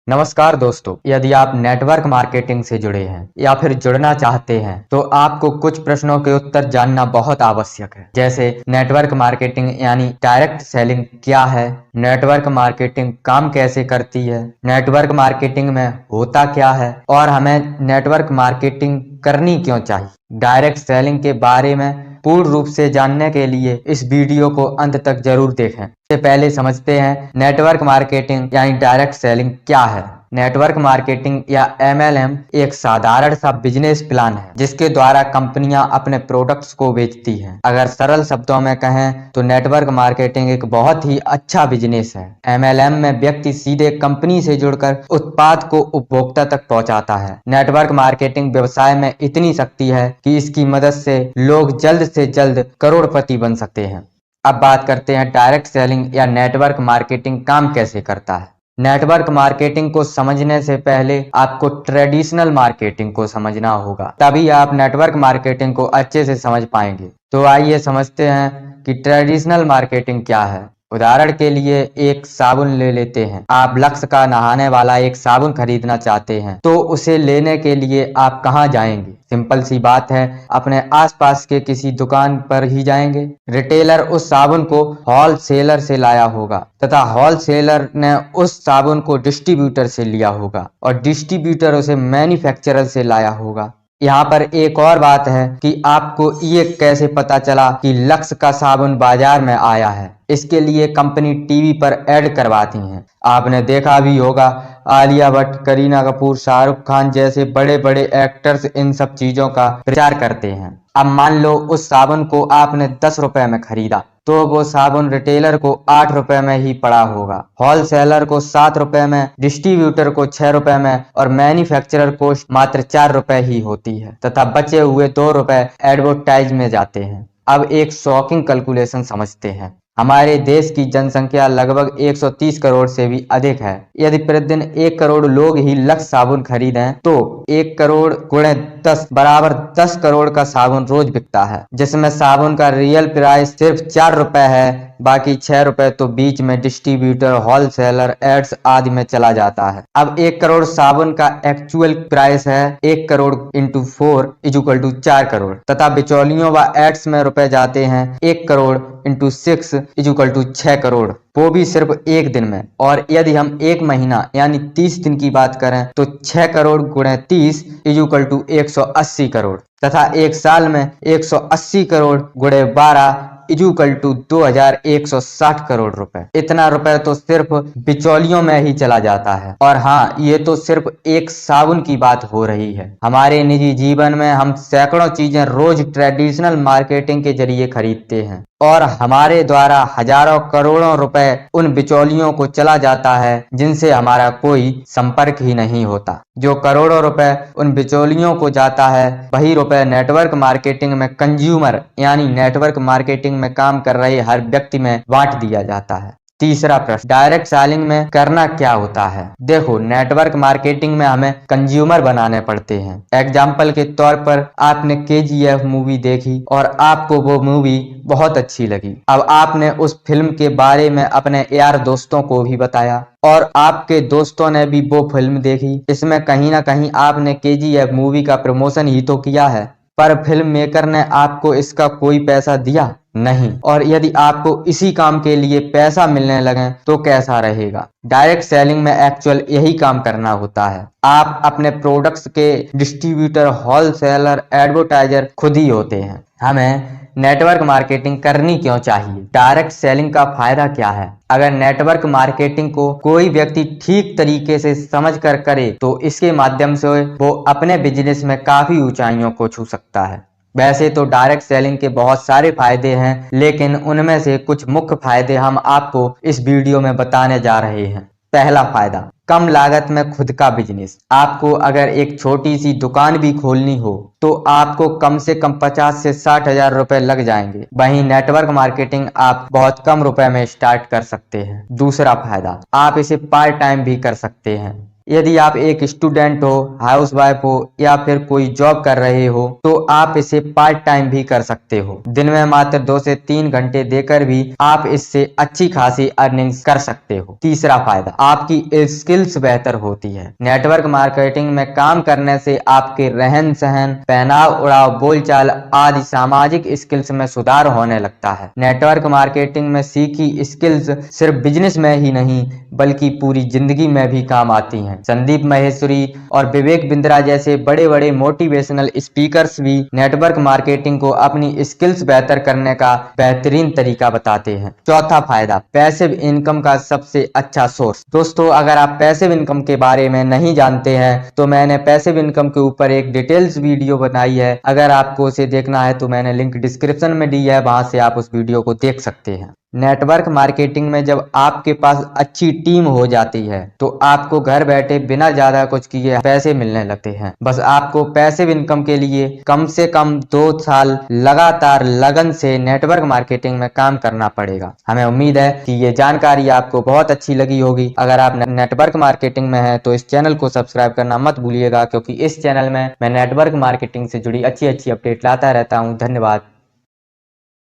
नमस्कार दोस्तों, यदि आप नेटवर्क मार्केटिंग से जुड़े हैं या फिर जुड़ना चाहते हैं तो आपको कुछ प्रश्नों के उत्तर जानना बहुत आवश्यक है। जैसे नेटवर्क मार्केटिंग यानी डायरेक्ट सेलिंग क्या है, नेटवर्क मार्केटिंग काम कैसे करती है, नेटवर्क मार्केटिंग में होता क्या है और हमें नेटवर्क मार्केटिंग करनी क्यों चाहिए। डायरेक्ट सेलिंग के बारे में पूर्ण रूप से जानने के लिए इस वीडियो को अंत तक जरूर देखें। इससे पहले समझते हैं नेटवर्क मार्केटिंग यानी डायरेक्ट सेलिंग क्या है। नेटवर्क मार्केटिंग या MLM एक साधारण सा बिजनेस प्लान है जिसके द्वारा कंपनियां अपने प्रोडक्ट्स को बेचती हैं। अगर सरल शब्दों में कहें तो नेटवर्क मार्केटिंग एक बहुत ही अच्छा बिजनेस है। MLM में व्यक्ति सीधे कंपनी से जुड़कर उत्पाद को उपभोक्ता तक पहुंचाता है। नेटवर्क मार्केटिंग व्यवसाय में इतनी शक्ति है कि इसकी मदद से लोग जल्द से जल्द करोड़पति बन सकते हैं। अब बात करते हैं डायरेक्ट सेलिंग या नेटवर्क मार्केटिंग काम कैसे करता है। नेटवर्क मार्केटिंग को समझने से पहले आपको ट्रेडिशनल मार्केटिंग को समझना होगा, तभी आप नेटवर्क मार्केटिंग को अच्छे से समझ पाएंगे। तो आइए समझते हैं कि ट्रेडिशनल मार्केटिंग क्या है। उदाहरण के लिए एक साबुन ले लेते हैं। आप लक्स का नहाने वाला एक साबुन खरीदना चाहते हैं तो उसे लेने के लिए आप कहाँ जाएंगे? सिंपल सी बात है, अपने आसपास के किसी दुकान पर ही जाएंगे। रिटेलर उस साबुन को होलसेलर से लाया होगा तथा होलसेलर ने उस साबुन को डिस्ट्रीब्यूटर से लिया होगा और डिस्ट्रीब्यूटर उसे मैन्युफैक्चरर से लाया होगा। यहाँ पर एक और बात है कि आपको ये कैसे पता चला कि लक्स का साबुन बाजार में आया है। इसके लिए कंपनी टीवी पर ऐड करवाती हैं। आपने देखा भी होगा, आलिया भट्ट, करीना कपूर, शाहरुख खान जैसे बड़े बड़े एक्टर्स इन सब चीजों का प्रचार करते हैं। अब मान लो उस साबुन को आपने 10 रुपए में खरीदा तो वो साबुन रिटेलर को 8 रुपए में ही पड़ा होगा, होलसेलर को 7 रुपए में, डिस्ट्रीब्यूटर को 6 रुपए में और मैन्युफैक्चरर को मात्र 4 रुपए ही होती है तथा बचे हुए 2 रुपए एडवर्टाइज में जाते हैं। अब एक शॉकिंग कैलकुलेशन समझते हैं। हमारे देश की जनसंख्या लगभग 130 करोड़ से भी अधिक है। यदि प्रतिदिन 1 करोड़ लोग ही लक्स साबुन खरीदें तो 1 करोड़ गुणे 10 बराबर 10 करोड़ का साबुन रोज बिकता है, जिसमें साबुन का रियल प्राइस सिर्फ 4 रुपए है, बाकी 6 रुपए तो बीच में डिस्ट्रीब्यूटर, होलसेलर, एड्स आदि में चला जाता है। अब 1 करोड़ साबुन का एक्चुअल प्राइस है 1 crore into 4 equal to 4 crore तथा बिचौलियों व एड्स में रुपए जाते हैं 1 crore into 6 equal to 6 crore, वो भी सिर्फ एक दिन में। और यदि हम एक महीना यानी 30 दिन की बात करें तो 6 करोड़ गुणे 30 इक्वल टू 180 करोड़ तथा एक साल में 180 करोड़ गुणे 12 इक्वल टू 2160 करोड़ रुपए। इतना रुपए तो सिर्फ बिचौलियों में ही चला जाता है। और हाँ, ये तो सिर्फ एक साबुन की बात हो रही है। हमारे निजी जीवन में हम सैकड़ों चीजें रोज ट्रेडिशनल मार्केटिंग के जरिए खरीदते हैं और हमारे द्वारा हजारों करोड़ों रुपए उन बिचौलियों को चला जाता है जिनसे हमारा कोई संपर्क ही नहीं होता। जो करोड़ों रुपए उन बिचौलियों को जाता है वही रुपए नेटवर्क मार्केटिंग में कंज्यूमर यानी नेटवर्क मार्केटिंग में काम कर रहे हर व्यक्ति में बांट दिया जाता है। तीसरा प्रश्न, डायरेक्ट सेलिंग में करना क्या होता है। देखो, नेटवर्क मार्केटिंग में हमें कंज्यूमर बनाने पड़ते हैं। एग्जाम्पल के तौर पर आपने KGF मूवी देखी और आपको वो मूवी बहुत अच्छी लगी। अब आपने उस फिल्म के बारे में अपने यार दोस्तों को भी बताया और आपके दोस्तों ने भी वो फिल्म देखी। इसमें कहीं ना कहीं आपने KGF मूवी का प्रमोशन ही तो किया है, पर फिल्म मेकर ने आपको इसका कोई पैसा दिया नहीं। और यदि आपको इसी काम के लिए पैसा मिलने लगे तो कैसा रहेगा। डायरेक्ट सेलिंग में एक्चुअल यही काम करना होता है। आप अपने प्रोडक्ट्स के डिस्ट्रीब्यूटर, होलसेलर, एडवर्टाइजर खुद ही होते हैं। हमें नेटवर्क मार्केटिंग करनी क्यों चाहिए? डायरेक्ट सेलिंग का फायदा क्या है? अगर नेटवर्क मार्केटिंग को कोई व्यक्ति ठीक तरीके से समझ कर करे तो इसके माध्यम से वो अपने बिजनेस में काफी ऊंचाइयों को छू सकता है। वैसे तो डायरेक्ट सेलिंग के बहुत सारे फायदे हैं, लेकिन उनमें से कुछ मुख्य फायदे हम आपको इस वीडियो में बताने जा रहे हैं। पहला फायदा, कम लागत में खुद का बिजनेस। आपको अगर एक छोटी सी दुकान भी खोलनी हो तो आपको कम से कम 50 से 60 हजार रुपए लग जाएंगे। वहीं नेटवर्क मार्केटिंग आप बहुत कम रुपए में स्टार्ट कर सकते हैं। दूसरा फायदा, आप इसे पार्ट टाइम भी कर सकते हैं। यदि आप एक स्टूडेंट हो, हाउसवाइफ हो या फिर कोई जॉब कर रहे हो तो आप इसे पार्ट टाइम भी कर सकते हो। दिन में मात्र 2 से 3 घंटे देकर भी आप इससे अच्छी खासी अर्निंग्स कर सकते हो। तीसरा फायदा, आपकी स्किल्स बेहतर होती है। नेटवर्क मार्केटिंग में काम करने से आपके रहन सहन, पहनाव ओढ़ाव, बोलचाल आदि सामाजिक स्किल्स में सुधार होने लगता है। नेटवर्क मार्केटिंग में सीखी स्किल्स सिर्फ बिजनेस में ही नहीं बल्कि पूरी जिंदगी में भी काम आती हैं। संदीप माहेश्वरी और विवेक बिंद्रा जैसे बड़े बड़े मोटिवेशनल स्पीकर्स भी नेटवर्क मार्केटिंग को अपनी स्किल्स बेहतर करने का बेहतरीन तरीका बताते हैं। चौथा फायदा, पैसिव इनकम का सबसे अच्छा सोर्स। दोस्तों, अगर आप पैसिव इनकम के बारे में नहीं जानते हैं तो मैंने पैसिव इनकम के ऊपर एक डिटेल्स वीडियो बनाई है। अगर आपको उसे देखना है तो मैंने लिंक डिस्क्रिप्शन में दी है, वहां से आप उस वीडियो को देख सकते हैं। नेटवर्क मार्केटिंग में जब आपके पास अच्छी टीम हो जाती है तो आपको घर बैठे बिना ज्यादा कुछ किए पैसे मिलने लगते हैं। बस आपको पैसिव इनकम के लिए कम से कम 2 साल लगातार लगन से नेटवर्क मार्केटिंग में काम करना पड़ेगा। हमें उम्मीद है कि ये जानकारी आपको बहुत अच्छी लगी होगी। अगर आप नेटवर्क मार्केटिंग में हैं तो इस चैनल को सब्सक्राइब करना मत भूलिएगा, क्योंकि इस चैनल में मैं नेटवर्क मार्केटिंग से जुड़ी अच्छी अच्छी अपडेट लाता रहता हूँ। धन्यवाद।